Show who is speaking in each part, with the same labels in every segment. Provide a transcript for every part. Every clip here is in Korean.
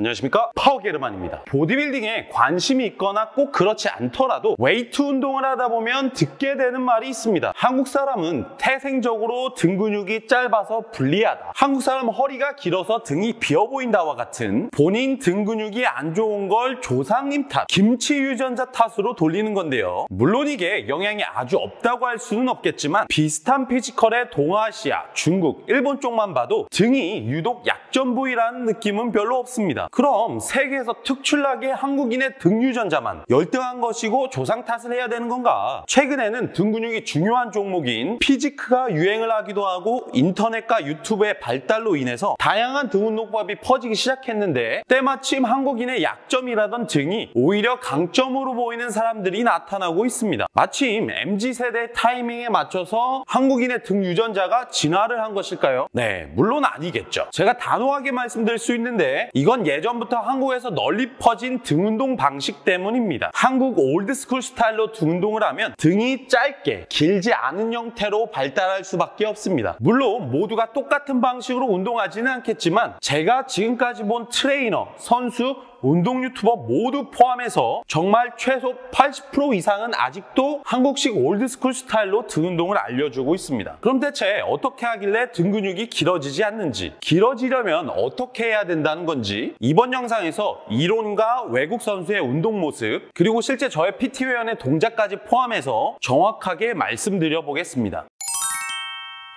Speaker 1: 안녕하십니까, 파워게르만입니다. 보디빌딩에 관심이 있거나 꼭 그렇지 않더라도 웨이트 운동을 하다 보면 듣게 되는 말이 있습니다. 한국 사람은 태생적으로 등 근육이 짧아서 불리하다, 한국 사람 허리가 길어서 등이 비어 보인다와 같은 본인 등 근육이 안 좋은 걸 조상님 탓, 김치 유전자 탓으로 돌리는 건데요. 물론 이게 영향이 아주 없다고 할 수는 없겠지만 비슷한 피지컬의 동아시아, 중국, 일본 쪽만 봐도 등이 유독 약점 부위라는 느낌은 별로 없습니다. 그럼 세계에서 특출나게 한국인의 등 유전자만 열등한 것이고 조상 탓을 해야 되는 건가? 최근에는 등 근육이 중요한 종목인 피지크가 유행을 하기도 하고 인터넷과 유튜브의 발달로 인해서 다양한 등 운동법이 퍼지기 시작했는데 때마침 한국인의 약점이라던 등이 오히려 강점으로 보이는 사람들이 나타나고 있습니다. 마침 MZ세대 타이밍에 맞춰서 한국인의 등 유전자가 진화를 한 것일까요? 네, 물론 아니겠죠. 제가 단호하게 말씀드릴 수 있는데 이건 예전부터 한국에서 널리 퍼진 등 운동 방식 때문입니다. 한국 올드스쿨 스타일로 등 운동을 하면 등이 짧게, 길지 않은 형태로 발달할 수밖에 없습니다. 물론 모두가 똑같은 방식으로 운동하지는 않겠지만 제가 지금까지 본 트레이너, 선수, 운동 유튜버 모두 포함해서 정말 최소 80% 이상은 아직도 한국식 올드스쿨 스타일로 등 운동을 알려주고 있습니다. 그럼 대체 어떻게 하길래 등 근육이 길어지지 않는지, 길어지려면 어떻게 해야 된다는 건지 이번 영상에서 이론과 외국 선수의 운동 모습, 그리고 실제 저의 PT 회원의 동작까지 포함해서 정확하게 말씀드려 보겠습니다.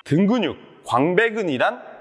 Speaker 1: 등 근육, 광배근이란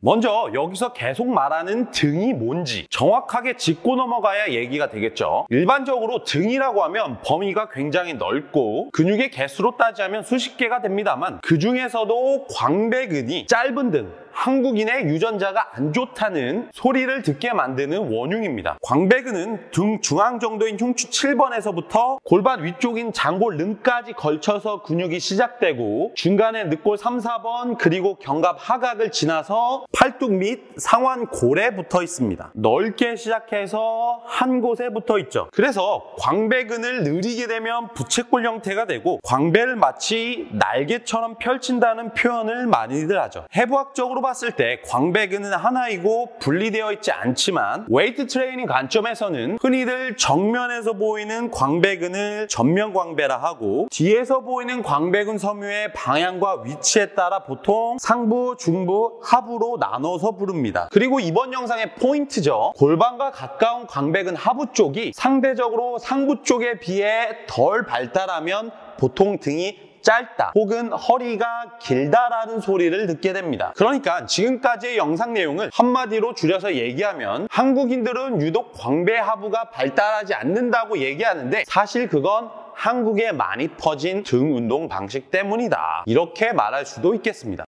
Speaker 1: 먼저 여기서 계속 말하는 등이 뭔지 정확하게 짚고 넘어가야 얘기가 되겠죠. 일반적으로 등이라고 하면 범위가 굉장히 넓고 근육의 개수로 따지면 수십 개가 됩니다만 그 중에서도 광배근이 짧은 등, 한국인의 유전자가 안 좋다는 소리를 듣게 만드는 원흉입니다. 광배근은 등 중앙 정도인 흉추 7번에서부터 골반 위쪽인 장골 릉까지 걸쳐서 근육이 시작되고 중간에 늑골 3, 4번 그리고 견갑 하각을 지나서 팔뚝 및 상완골에 붙어 있습니다. 넓게 시작해서 한 곳에 붙어 있죠. 그래서 광배근을 느리게 되면 부채꼴 형태가 되고 광배를 마치 날개처럼 펼친다는 표현을 많이들 하죠. 해부학적으로 봤을 때 광배근은 하나이고 분리되어 있지 않지만 웨이트 트레이닝 관점에서는 흔히들 정면에서 보이는 광배근을 전면 광배라 하고 뒤에서 보이는 광배근 섬유의 방향과 위치에 따라 보통 상부, 중부, 하부로 나눠서 부릅니다. 그리고 이번 영상의 포인트죠. 골반과 가까운 광배근 하부 쪽이 상대적으로 상부 쪽에 비해 덜 발달하면 보통 등이 짧다 혹은 허리가 길다라는 소리를 듣게 됩니다. 그러니까 지금까지의 영상 내용을 한마디로 줄여서 얘기하면 한국인들은 유독 광배 하부가 발달하지 않는다고 얘기하는데 사실 그건 한국에 많이 퍼진 등 운동 방식 때문이다, 이렇게 말할 수도 있겠습니다.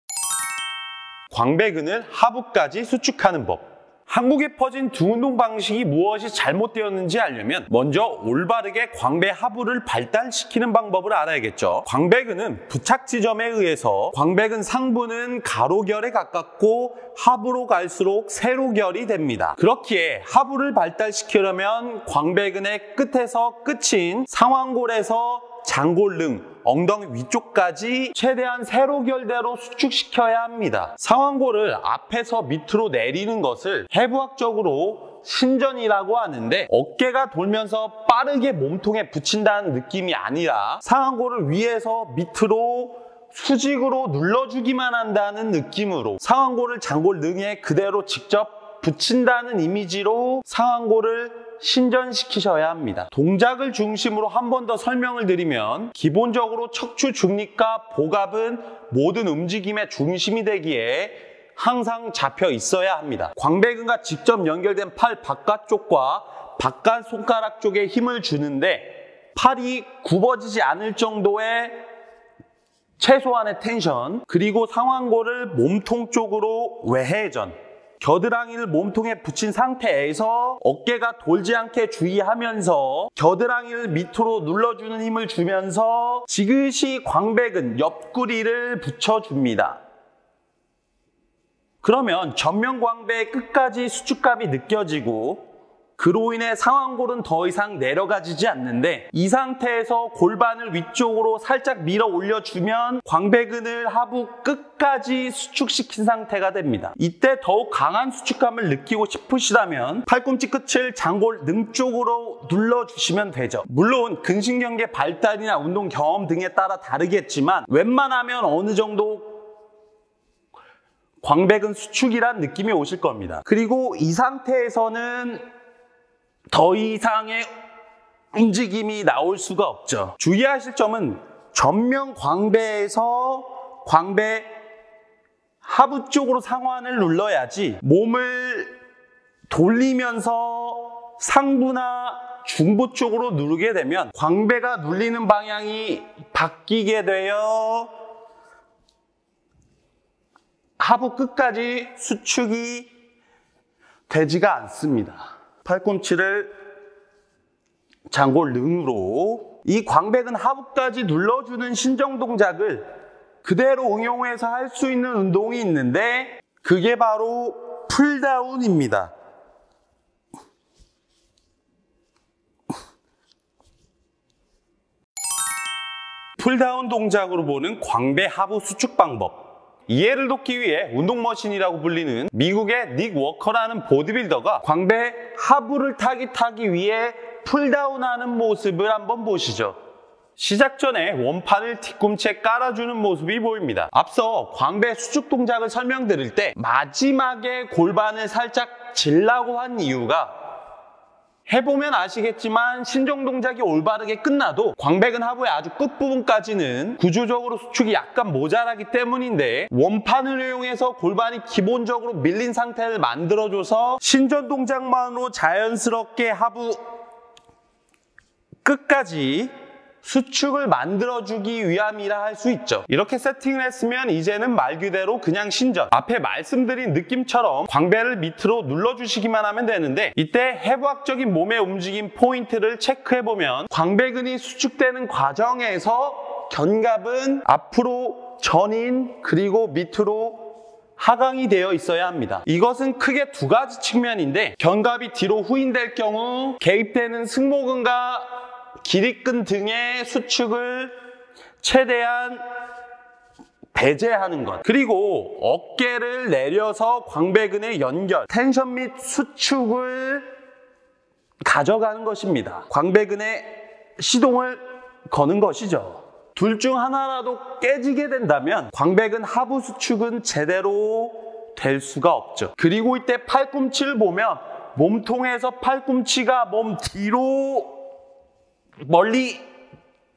Speaker 1: 광배근을 하부까지 수축하는 법. 한국에 퍼진 등 운동 방식이 무엇이 잘못되었는지 알려면 먼저 올바르게 광배 하부를 발달시키는 방법을 알아야겠죠. 광배근은 부착 지점에 의해서 광배근 상부는 가로결에 가깝고 하부로 갈수록 세로결이 됩니다. 그렇기에 하부를 발달시키려면 광배근의 끝에서 끝인 상완골에서 장골릉, 엉덩이 위쪽까지 최대한 세로결대로 수축시켜야 합니다. 상완골을 앞에서 밑으로 내리는 것을 해부학적으로 신전이라고 하는데 어깨가 돌면서 빠르게 몸통에 붙인다는 느낌이 아니라 상완골을 위에서 밑으로 수직으로 눌러주기만 한다는 느낌으로 상완골을 장골릉에 그대로 직접 붙인다는 이미지로 상완골을 신전시키셔야 합니다. 동작을 중심으로 한 번 더 설명을 드리면 기본적으로 척추 중립과 복압은 모든 움직임의 중심이 되기에 항상 잡혀 있어야 합니다. 광배근과 직접 연결된 팔 바깥쪽과 바깥 손가락 쪽에 힘을 주는데 팔이 굽어지지 않을 정도의 최소한의 텐션, 그리고 상완골을 몸통 쪽으로 외회전, 겨드랑이를 몸통에 붙인 상태에서 어깨가 돌지 않게 주의하면서 겨드랑이를 밑으로 눌러주는 힘을 주면서 지그시 광배근 옆구리를 붙여줍니다. 그러면 전면 광배의 끝까지 수축감이 느껴지고 그로 인해 상완골은 더 이상 내려가지지 않는데 이 상태에서 골반을 위쪽으로 살짝 밀어 올려주면 광배근을 하부 끝까지 수축시킨 상태가 됩니다. 이때 더욱 강한 수축감을 느끼고 싶으시다면 팔꿈치 끝을 장골 능 쪽으로 눌러주시면 되죠. 물론 근신경계 발달이나 운동 경험 등에 따라 다르겠지만 웬만하면 어느 정도 광배근 수축이란 느낌이 오실 겁니다. 그리고 이 상태에서는 더 이상의 움직임이 나올 수가 없죠. 주의하실 점은 전면 광배에서 광배 하부 쪽으로 상완을 눌러야지 몸을 돌리면서 상부나 중부 쪽으로 누르게 되면 광배가 눌리는 방향이 바뀌게 되어 하부 끝까지 수축이 되지가 않습니다. 팔꿈치를 장골 능으로 이 광배근 하부까지 눌러주는 신정 동작을 그대로 응용해서 할 수 있는 운동이 있는데 그게 바로 풀다운입니다. 풀다운 동작으로 보는 광배 하부 수축 방법. 이해를 돕기 위해 운동머신이라고 불리는 미국의 닉 워커라는 보디빌더가 광배 하부를 타깃하기 위해 풀다운하는 모습을 한번 보시죠. 시작 전에 원판을 뒤꿈치에 깔아주는 모습이 보입니다. 앞서 광배 수축 동작을 설명드릴 때 마지막에 골반을 살짝 질라고 한 이유가 해보면 아시겠지만 신정 동작이 올바르게 끝나도 광배근 하부의 아주 끝부분까지는 구조적으로 수축이 약간 모자라기 때문인데 원판을 이용해서 골반이 기본적으로 밀린 상태를 만들어줘서 신전 동작만으로 자연스럽게 하부 끝까지 수축을 만들어주기 위함이라 할 수 있죠. 이렇게 세팅을 했으면 이제는 말 그대로 그냥 신전, 앞에 말씀드린 느낌처럼 광배를 밑으로 눌러주시기만 하면 되는데 이때 해부학적인 몸의 움직임 포인트를 체크해보면 광배근이 수축되는 과정에서 견갑은 앞으로 전인 그리고 밑으로 하강이 되어 있어야 합니다. 이것은 크게 두 가지 측면인데 견갑이 뒤로 후인될 경우 개입되는 승모근과 기립근 등의 수축을 최대한 배제하는 것, 그리고 어깨를 내려서 광배근의 연결, 텐션 및 수축을 가져가는 것입니다. 광배근의 시동을 거는 것이죠. 둘 중 하나라도 깨지게 된다면 광배근 하부 수축은 제대로 될 수가 없죠. 그리고 이때 팔꿈치를 보면 몸통에서 팔꿈치가 몸 뒤로 멀리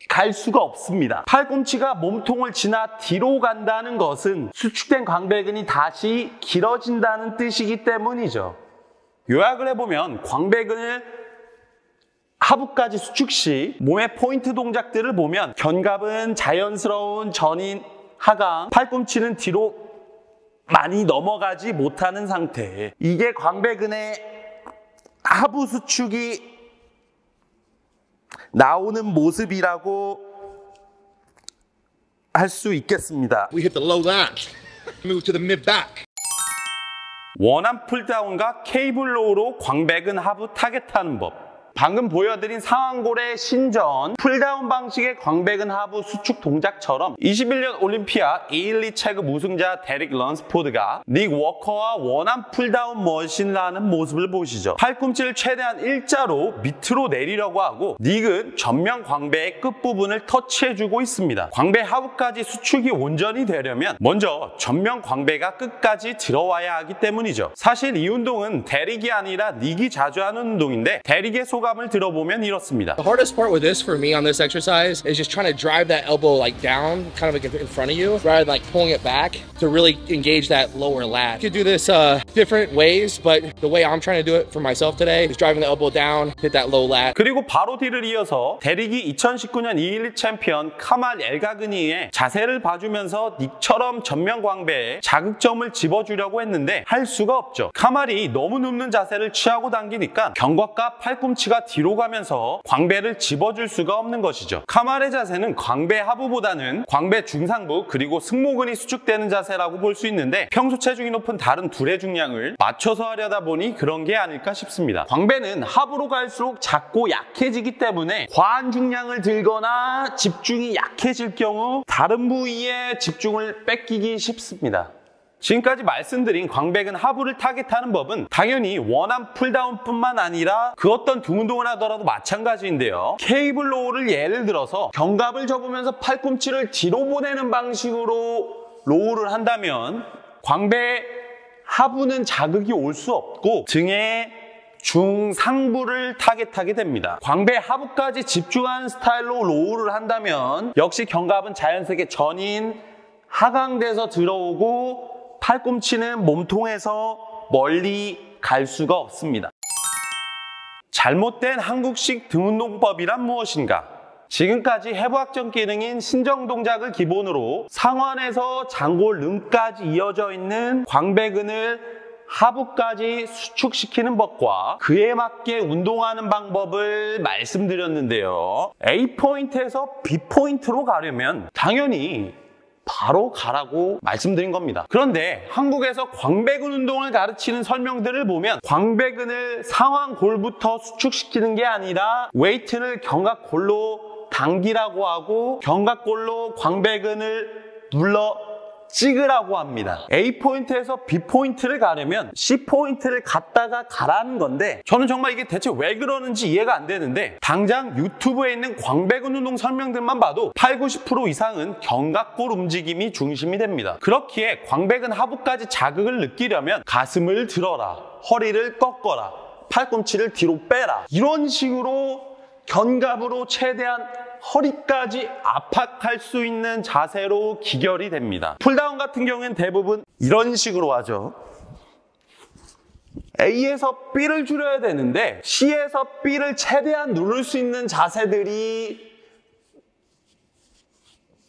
Speaker 1: 갈 수가 없습니다. 팔꿈치가 몸통을 지나 뒤로 간다는 것은 수축된 광배근이 다시 길어진다는 뜻이기 때문이죠. 요약을 해보면 광배근을 하부까지 수축 시 몸의 포인트 동작들을 보면 견갑은 자연스러운 전인 하강, 팔꿈치는 뒤로 많이 넘어가지 못하는 상태. 이게 광배근의 하부 수축이 나오는 모습이라고 할 수 있겠습니다.
Speaker 2: We hit the low latch, move to the mid back.
Speaker 1: 원암 풀다운과 케이블 로우로 광배근 하부 타겟하는 법. 방금 보여드린 상완골의 신전, 풀다운 방식의 광배근 하부 수축 동작처럼 21년 올림피아 212 체급 우승자 데릭 런스포드가 닉 워커와 원암 풀다운 머신을 하는 모습을 보시죠. 팔꿈치를 최대한 일자로 밑으로 내리려고 하고 닉은 전면 광배의 끝부분을 터치해주고 있습니다. 광배 하부까지 수축이 온전히 되려면 먼저 전면 광배가 끝까지 들어와야 하기 때문이죠. 사실 이 운동은 데릭이 아니라 닉이 자주 하는 운동인데 데릭의 소감을 들어보면 이렇습니다.
Speaker 2: The hardest part with this for me on this exercise is just trying to drive that elbow like down, kind of like in front of you, rather than like pulling it back to really engage that lower lat. You could do this different ways, but the way I'm trying to do it for myself today is driving the elbow down, hit that low lat.
Speaker 1: 그리고 바로 뒤를 이어서 데릭이 2019년 212 챔피언 카말 엘가그니의 자세를 봐주면서 닉처럼 전면 광배에 자극점을 집어주려고 했는데 할 수가 없죠. 카말이 너무 눕는 자세를 취하고 당기니까 견갑과 팔꿈치가 팔꿈치가 뒤로 가면서 광배를 집어줄 수가 없는 것이죠. 카말의 자세는 광배 하부보다는 광배 중상부 그리고 승모근이 수축되는 자세라고 볼 수 있는데 평소 체중이 높은 다른 둘의 중량을 맞춰서 하려다 보니 그런 게 아닐까 싶습니다. 광배는 하부로 갈수록 작고 약해지기 때문에 과한 중량을 들거나 집중이 약해질 경우 다른 부위에 집중을 뺏기기 쉽습니다. 지금까지 말씀드린 광배근 하부를 타겟하는 법은 당연히 원암 풀다운뿐만 아니라 그 어떤 등 운동을 하더라도 마찬가지인데요. 케이블 로우를 예를 들어서 견갑을 접으면서 팔꿈치를 뒤로 보내는 방식으로 로우를 한다면 광배 하부는 자극이 올 수 없고 등의 중상부를 타겟하게 됩니다. 광배 하부까지 집중하는 스타일로 로우를 한다면 역시 견갑은 자연스럽게 전인 하강돼서 들어오고 팔꿈치는 몸통에서 멀리 갈 수가 없습니다. 잘못된 한국식 등운동법이란 무엇인가? 지금까지 해부학적 기능인 신정 동작을 기본으로 상완에서 장골름까지 이어져 있는 광배근을 하부까지 수축시키는 법과 그에 맞게 운동하는 방법을 말씀드렸는데요. A포인트에서 B포인트로 가려면 당연히 바로 가라고 말씀드린 겁니다. 그런데 한국에서 광배근 운동을 가르치는 설명들을 보면 광배근을 상완골부터 수축시키는 게 아니라 웨이트를 견갑골로 당기라고 하고 견갑골로 광배근을 눌러 찍으라고 합니다. A포인트에서 B포인트를 가려면 C포인트를 갔다가 가라는 건데 저는 정말 이게 대체 왜 그러는지 이해가 안 되는데 당장 유튜브에 있는 광배근 운동 설명들만 봐도 80~90% 이상은 견갑골 움직임이 중심이 됩니다. 그렇기에 광배근 하부까지 자극을 느끼려면 가슴을 들어라, 허리를 꺾어라, 팔꿈치를 뒤로 빼라 이런 식으로 견갑으로 최대한 허리까지 압박할 수 있는 자세로 기결이 됩니다. 풀다운 같은 경우에는 대부분 이런 식으로 하죠. A에서 B를 줄여야 되는데 C에서 B를 최대한 누를 수 있는 자세들이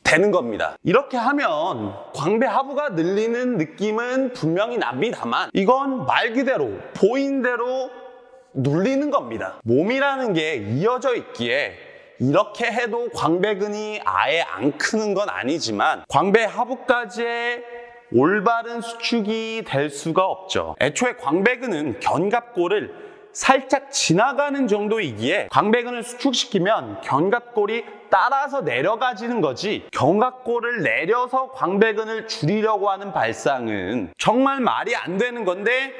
Speaker 1: 되는 겁니다. 이렇게 하면 광배 하부가 늘리는 느낌은 분명히 납니다만 이건 말 그대로 보인 대로 눌리는 겁니다. 몸이라는 게 이어져 있기에 이렇게 해도 광배근이 아예 안 크는 건 아니지만 광배 하부까지의 올바른 수축이 될 수가 없죠. 애초에 광배근은 견갑골을 살짝 지나가는 정도이기에 광배근을 수축시키면 견갑골이 따라서 내려가지는 거지 견갑골을 내려서 광배근을 줄이려고 하는 발상은 정말 말이 안 되는 건데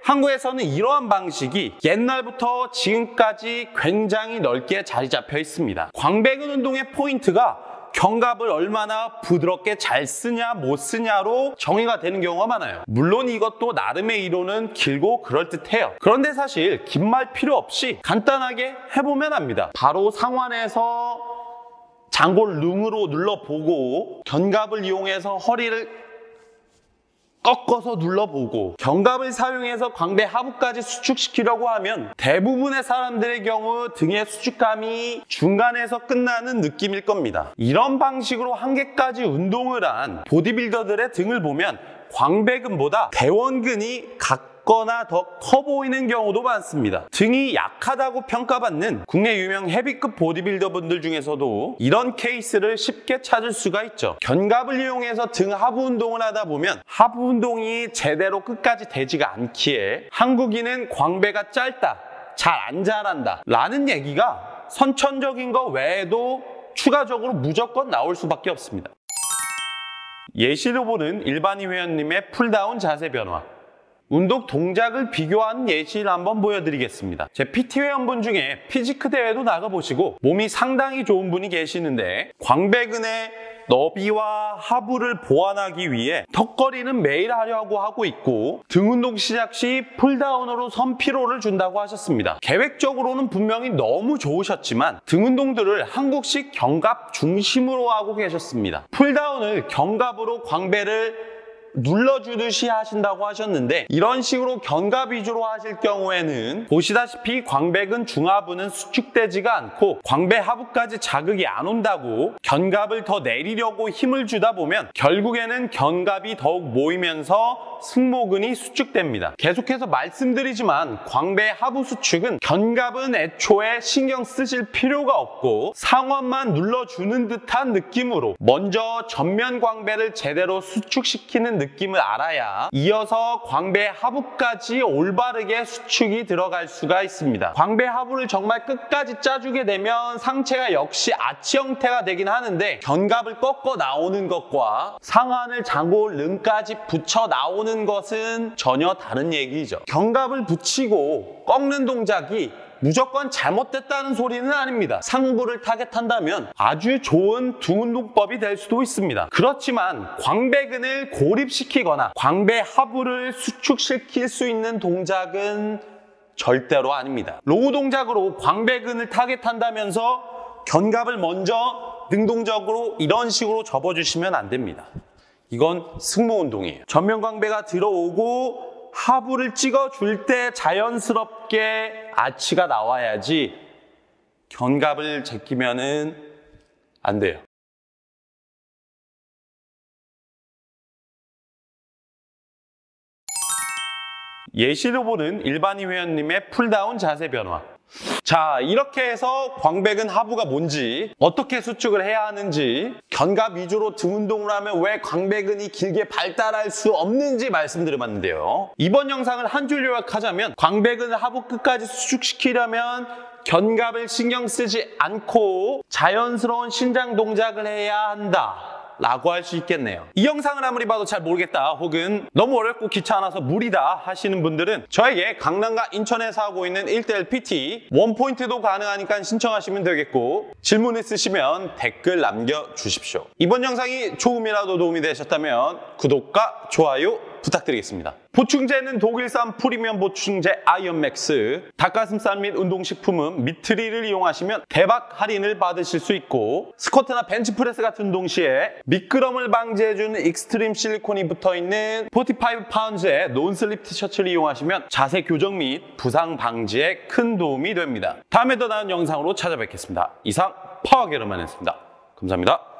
Speaker 1: 한국에서는 이러한 방식이 옛날부터 지금까지 굉장히 넓게 자리 잡혀 있습니다. 광배근 운동의 포인트가 견갑을 얼마나 부드럽게 잘 쓰냐 못 쓰냐로 정의가 되는 경우가 많아요. 물론 이것도 나름의 이론은 길고 그럴듯해요. 그런데 사실 긴 말 필요 없이 간단하게 해보면 합니다. 바로 상완에서 장골 룸으로 눌러보고 견갑을 이용해서 허리를 꺾어서 눌러보고 견갑을 사용해서 광배 하부까지 수축시키려고 하면 대부분의 사람들의 경우 등의 수축감이 중간에서 끝나는 느낌일 겁니다. 이런 방식으로 한 개까지 운동을 한 보디빌더들의 등을 보면 광배근보다 대원근이 같거나 더 커 보이는 경우도 많습니다. 등이 약하다고 평가받는 국내 유명 헤비급 보디빌더 분들 중에서도 이런 케이스를 쉽게 찾을 수가 있죠. 견갑을 이용해서 등 하부 운동을 하다 보면 하부 운동이 제대로 끝까지 되지가 않기에 한국인은 광배가 짧다, 잘 안 자란다 라는 얘기가 선천적인 거 외에도 추가적으로 무조건 나올 수밖에 없습니다. 예시로 보는 일반인 회원님의 풀다운 자세 변화, 운동 동작을 비교한 예시를 한번 보여드리겠습니다. 제 PT 회원분 중에 피지크 대회도 나가보시고 몸이 상당히 좋은 분이 계시는데 광배근의 너비와 하부를 보완하기 위해 턱걸이는 매일 하려고 하고 있고 등 운동 시작 시 풀다운으로 선피로를 준다고 하셨습니다. 계획적으로는 분명히 너무 좋으셨지만 등 운동들을 한국식 견갑 중심으로 하고 계셨습니다. 풀다운을 견갑으로 광배를 눌러주듯이 하신다고 하셨는데 이런 식으로 견갑 위주로 하실 경우에는 보시다시피 광배근 중하부는 수축되지가 않고 광배 하부까지 자극이 안 온다고 견갑을 더 내리려고 힘을 주다 보면 결국에는 견갑이 더욱 모이면서 승모근이 수축됩니다. 계속해서 말씀드리지만 광배 하부 수축은 견갑은 애초에 신경 쓰실 필요가 없고 상완만 눌러주는 듯한 느낌으로 먼저 전면 광배를 제대로 수축시키는 느낌을 알아야 이어서 광배 하부까지 올바르게 수축이 들어갈 수가 있습니다. 광배 하부를 정말 끝까지 짜주게 되면 상체가 역시 아치 형태가 되긴 하는데 견갑을 꺾어 나오는 것과 상완을 장골 릉까지 붙여 나오는 것은 전혀 다른 얘기죠. 견갑을 붙이고 꺾는 동작이 무조건 잘못됐다는 소리는 아닙니다. 상부를 타겟한다면 아주 좋은 등운동법이 될 수도 있습니다. 그렇지만 광배근을 고립시키거나 광배 하부를 수축시킬 수 있는 동작은 절대로 아닙니다. 로우 동작으로 광배근을 타겟한다면서 견갑을 먼저 능동적으로 이런 식으로 접어주시면 안 됩니다. 이건 승모 운동이에요. 전면 광배가 들어오고 하부를 찍어줄 때 자연스럽게 아치가 나와야지 견갑을 제끼면은 안 돼요. 예시로 보는 일반인 회원님의 풀다운 자세 변화. 자, 이렇게 해서 광배근 하부가 뭔지, 어떻게 수축을 해야 하는지, 견갑 위주로 등 운동을 하면 왜 광배근이 길게 발달할 수 없는지 말씀드려봤는데요. 이번 영상을 한 줄 요약하자면 광배근 하부 끝까지 수축시키려면 견갑을 신경 쓰지 않고 자연스러운 신장 동작을 해야 한다 라고 할 수 있겠네요. 이 영상을 아무리 봐도 잘 모르겠다 혹은 너무 어렵고 귀찮아서 무리다 하시는 분들은 저에게 강남과 인천에서 하고 있는 1:1 PT 원포인트도 가능하니까 신청하시면 되겠고 질문 있으시면 댓글 남겨주십시오. 이번 영상이 조금이라도 도움이 되셨다면 구독과 좋아요 부탁드리겠습니다. 보충제는 독일산 프리미엄 보충제 아이언맥스, 닭가슴살 및 운동식품은 미트리를 이용하시면 대박 할인을 받으실 수 있고 스쿼트나 벤치프레스 같은 동시에 미끄럼을 방지해주는 익스트림 실리콘이 붙어있는 45파운즈의 논슬립 티셔츠를 이용하시면 자세 교정 및 부상 방지에 큰 도움이 됩니다. 다음에 더 나은 영상으로 찾아뵙겠습니다. 이상 파워게르만이었습니다. 감사합니다.